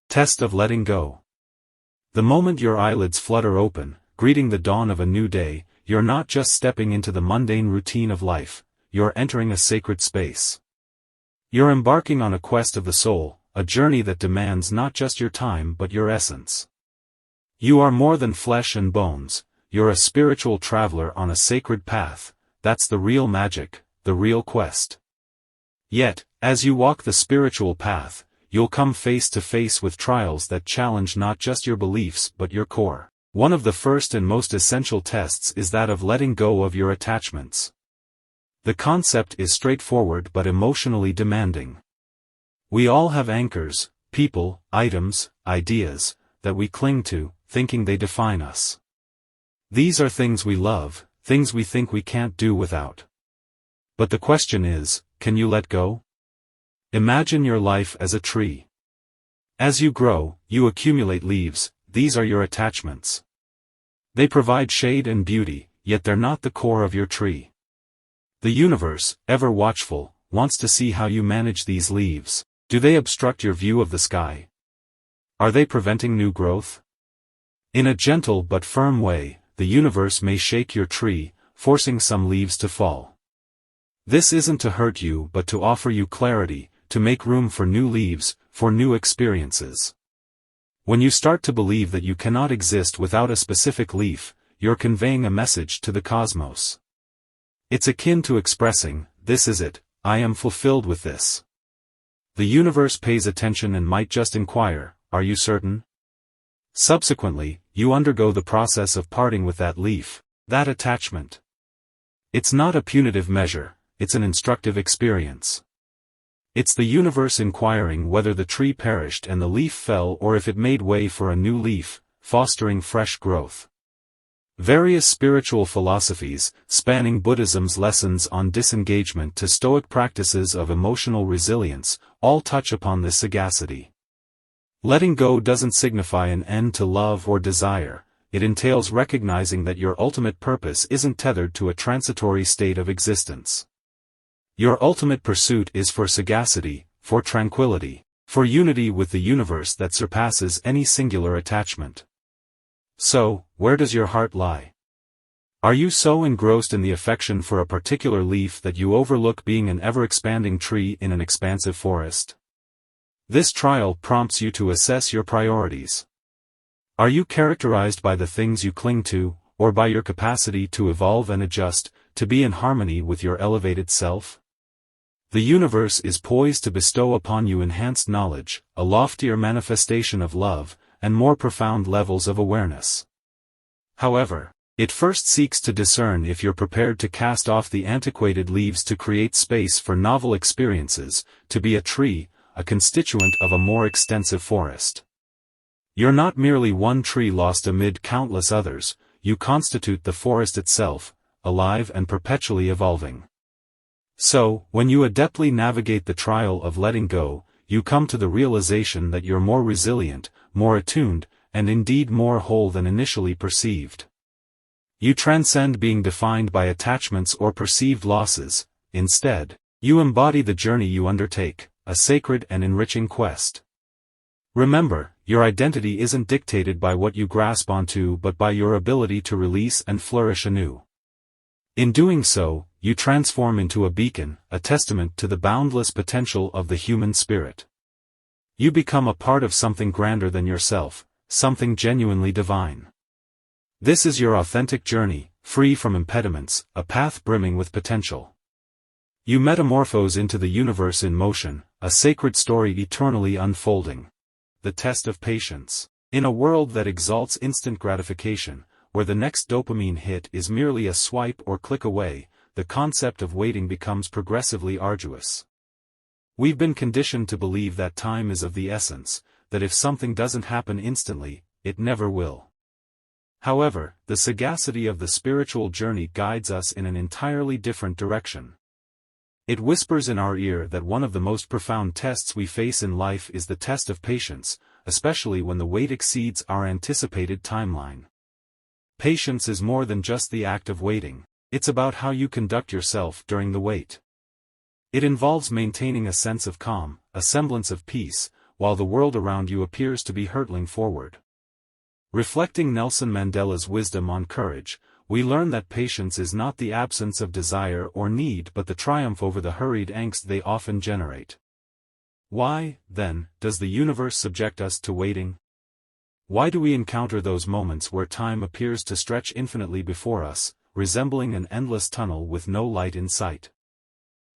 Test of letting go. The moment your eyelids flutter open, greeting the dawn of a new day, you're not just stepping into the mundane routine of life, you're entering a sacred space. You're embarking on a quest of the soul, a journey that demands not just your time but your essence. You are more than flesh and bones, you're a spiritual traveler on a sacred path. That's the real magic, the real quest. Yet, as you walk the spiritual path, you'll come face to face with trials that challenge not just your beliefs but your core. One of the first and most essential tests is that of letting go of your attachments. The concept is straightforward but emotionally demanding. We all have anchors, people, items, ideas, that we cling to, thinking they define us. These are things we love, things we think we can't do without. But the question is, can you let go? Imagine your life as a tree. As you grow, you accumulate leaves. These are your attachments. They provide shade and beauty, yet they're not the core of your tree. The universe, ever watchful, wants to see how you manage these leaves. Do they obstruct your view of the sky? Are they preventing new growth? In a gentle but firm way, the universe may shake your tree, forcing some leaves to fall. This isn't to hurt you but to offer you clarity, to make room for new leaves, for new experiences. When you start to believe that you cannot exist without a specific leaf, you're conveying a message to the cosmos. It's akin to expressing, "This is it, I am fulfilled with this." The universe pays attention and might just inquire, "Are you certain?" Subsequently, you undergo the process of parting with that leaf, that attachment. It's not a punitive measure, it's an instructive experience. It's the universe inquiring whether the tree perished and the leaf fell or if it made way for a new leaf, fostering fresh growth. Various spiritual philosophies, spanning Buddhism's lessons on disengagement to Stoic practices of emotional resilience, all touch upon this sagacity. Letting go doesn't signify an end to love or desire, it entails recognizing that your ultimate purpose isn't tethered to a transitory state of existence. Your ultimate pursuit is for sagacity, for tranquility, for unity with the universe that surpasses any singular attachment. So, where does your heart lie? Are you so engrossed in the affection for a particular leaf that you overlook being an ever-expanding tree in an expansive forest? This trial prompts you to assess your priorities. Are you characterized by the things you cling to, or by your capacity to evolve and adjust, to be in harmony with your elevated self? The universe is poised to bestow upon you enhanced knowledge, a loftier manifestation of love, and more profound levels of awareness. However, it first seeks to discern if you're prepared to cast off the antiquated leaves to create space for novel experiences, to be a tree, a constituent of a more extensive forest. You're not merely one tree lost amid countless others, you constitute the forest itself, alive and perpetually evolving. So, when you adeptly navigate the trial of letting go, you come to the realization that you're more resilient, more attuned, and indeed more whole than initially perceived. You transcend being defined by attachments or perceived losses. Instead, you embody the journey you undertake, a sacred and enriching quest. Remember, your identity isn't dictated by what you grasp onto but by your ability to release and flourish anew. In doing so, you transform into a beacon, a testament to the boundless potential of the human spirit. You become a part of something grander than yourself, something genuinely divine. This is your authentic journey, free from impediments, a path brimming with potential. You metamorphose into the universe in motion, a sacred story eternally unfolding. The test of patience. In a world that exalts instant gratification, where the next dopamine hit is merely a swipe or click away, the concept of waiting becomes progressively arduous. We've been conditioned to believe that time is of the essence, that if something doesn't happen instantly, it never will. However, the sagacity of the spiritual journey guides us in an entirely different direction. It whispers in our ear that one of the most profound tests we face in life is the test of patience, especially when the wait exceeds our anticipated timeline. Patience is more than just the act of waiting. It's about how you conduct yourself during the wait. It involves maintaining a sense of calm, a semblance of peace, while the world around you appears to be hurtling forward. Reflecting Nelson Mandela's wisdom on courage, we learn that patience is not the absence of desire or need but the triumph over the hurried angst they often generate. Why, then, does the universe subject us to waiting? Why do we encounter those moments where time appears to stretch infinitely before us, resembling an endless tunnel with no light in sight?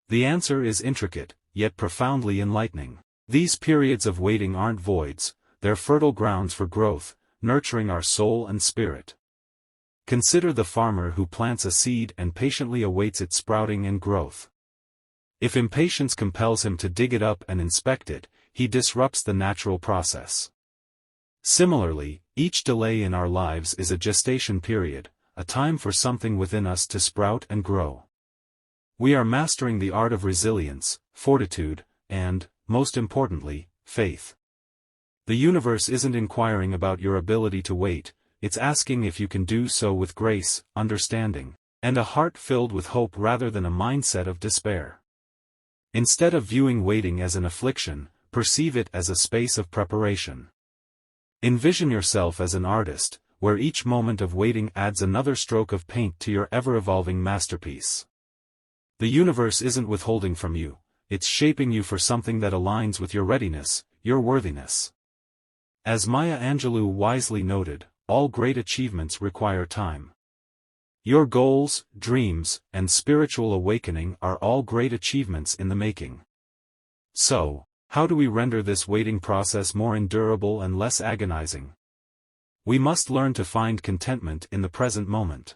The answer is intricate, yet profoundly enlightening. These periods of waiting aren't voids, they're fertile grounds for growth, nurturing our soul and spirit. Consider the farmer who plants a seed and patiently awaits its sprouting and growth. If impatience compels him to dig it up and inspect it, he disrupts the natural process. Similarly, each delay in our lives is a gestation period, a time for something within us to sprout and grow. We are mastering the art of resilience, fortitude, and, most importantly, faith. The universe isn't inquiring about your ability to wait, it's asking if you can do so with grace, understanding, and a heart filled with hope rather than a mindset of despair. Instead of viewing waiting as an affliction, perceive it as a space of preparation. Envision yourself as an artist, where each moment of waiting adds another stroke of paint to your ever-evolving masterpiece. The universe isn't withholding from you, it's shaping you for something that aligns with your readiness, your worthiness. As Maya Angelou wisely noted, all great achievements require time. Your goals, dreams, and spiritual awakening are all great achievements in the making. So, how do we render this waiting process more endurable and less agonizing? We must learn to find contentment in the present moment.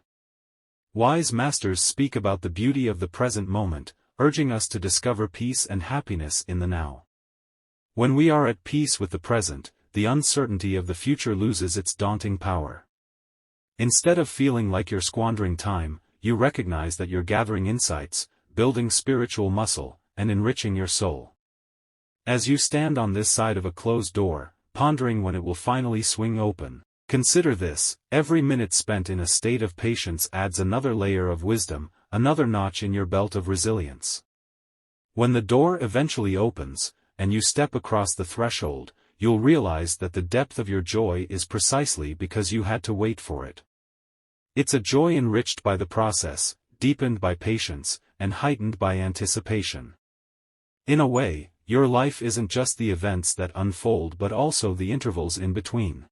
Wise masters speak about the beauty of the present moment, urging us to discover peace and happiness in the now. When we are at peace with the present, the uncertainty of the future loses its daunting power. Instead of feeling like you're squandering time, you recognize that you're gathering insights, building spiritual muscle, and enriching your soul. As you stand on this side of a closed door, pondering when it will finally swing open, consider this: every minute spent in a state of patience adds another layer of wisdom, another notch in your belt of resilience. When the door eventually opens, and you step across the threshold, you'll realize that the depth of your joy is precisely because you had to wait for it. It's a joy enriched by the process, deepened by patience, and heightened by anticipation. In a way, your life isn't just the events that unfold but also the intervals in between.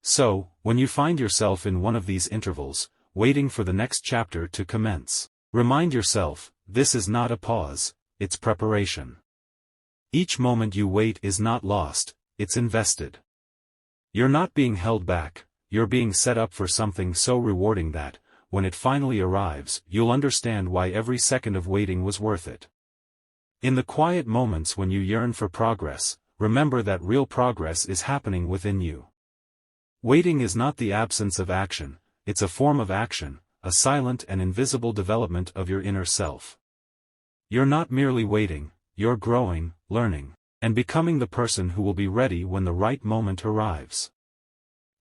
So, when you find yourself in one of these intervals, waiting for the next chapter to commence, remind yourself, this is not a pause, it's preparation. Each moment you wait is not lost, it's invested. You're not being held back, you're being set up for something so rewarding that, when it finally arrives, you'll understand why every second of waiting was worth it. In the quiet moments when you yearn for progress, remember that real progress is happening within you. Waiting is not the absence of action, it's a form of action, a silent and invisible development of your inner self. You're not merely waiting, you're growing, learning, and becoming the person who will be ready when the right moment arrives.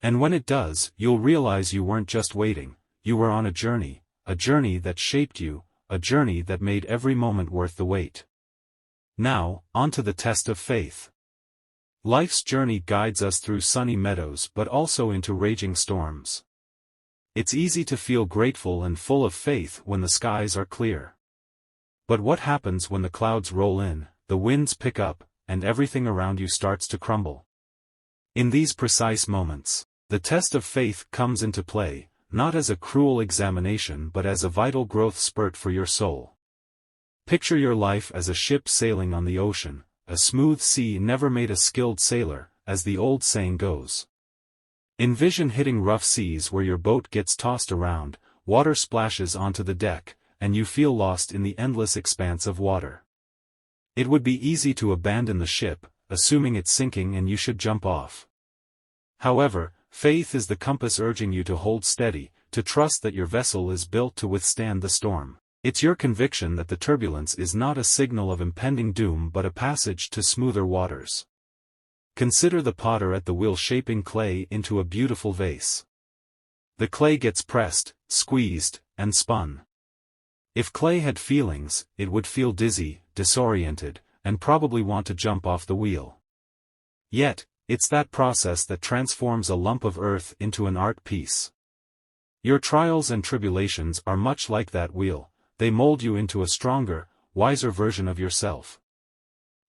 And when it does, you'll realize you weren't just waiting, you were on a journey that shaped you, a journey that made every moment worth the wait. Now, onto the test of faith. Life's journey guides us through sunny meadows but also into raging storms. It's easy to feel grateful and full of faith when the skies are clear. But what happens when the clouds roll in, the winds pick up, and everything around you starts to crumble? In these precise moments, the test of faith comes into play, not as a cruel examination but as a vital growth spurt for your soul. Picture your life as a ship sailing on the ocean. A smooth sea never made a skilled sailor, as the old saying goes. Envision hitting rough seas where your boat gets tossed around, water splashes onto the deck, and you feel lost in the endless expanse of water. It would be easy to abandon the ship, assuming it's sinking and you should jump off. However, faith is the compass urging you to hold steady, to trust that your vessel is built to withstand the storm. It's your conviction that the turbulence is not a signal of impending doom but a passage to smoother waters. Consider the potter at the wheel shaping clay into a beautiful vase. The clay gets pressed, squeezed, and spun. If clay had feelings, it would feel dizzy, disoriented, and probably want to jump off the wheel. Yet, it's that process that transforms a lump of earth into an art piece. Your trials and tribulations are much like that wheel, they mold you into a stronger, wiser version of yourself.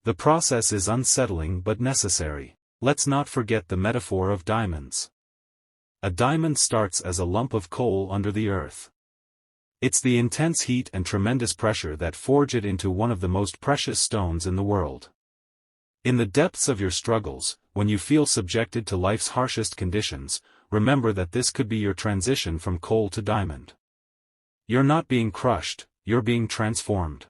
The process is unsettling but necessary. Let's not forget the metaphor of diamonds. A diamond starts as a lump of coal under the earth. It's the intense heat and tremendous pressure that forge it into one of the most precious stones in the world. In the depths of your struggles, when you feel subjected to life's harshest conditions, remember that this could be your transition from coal to diamond. You're not being crushed, you're being transformed.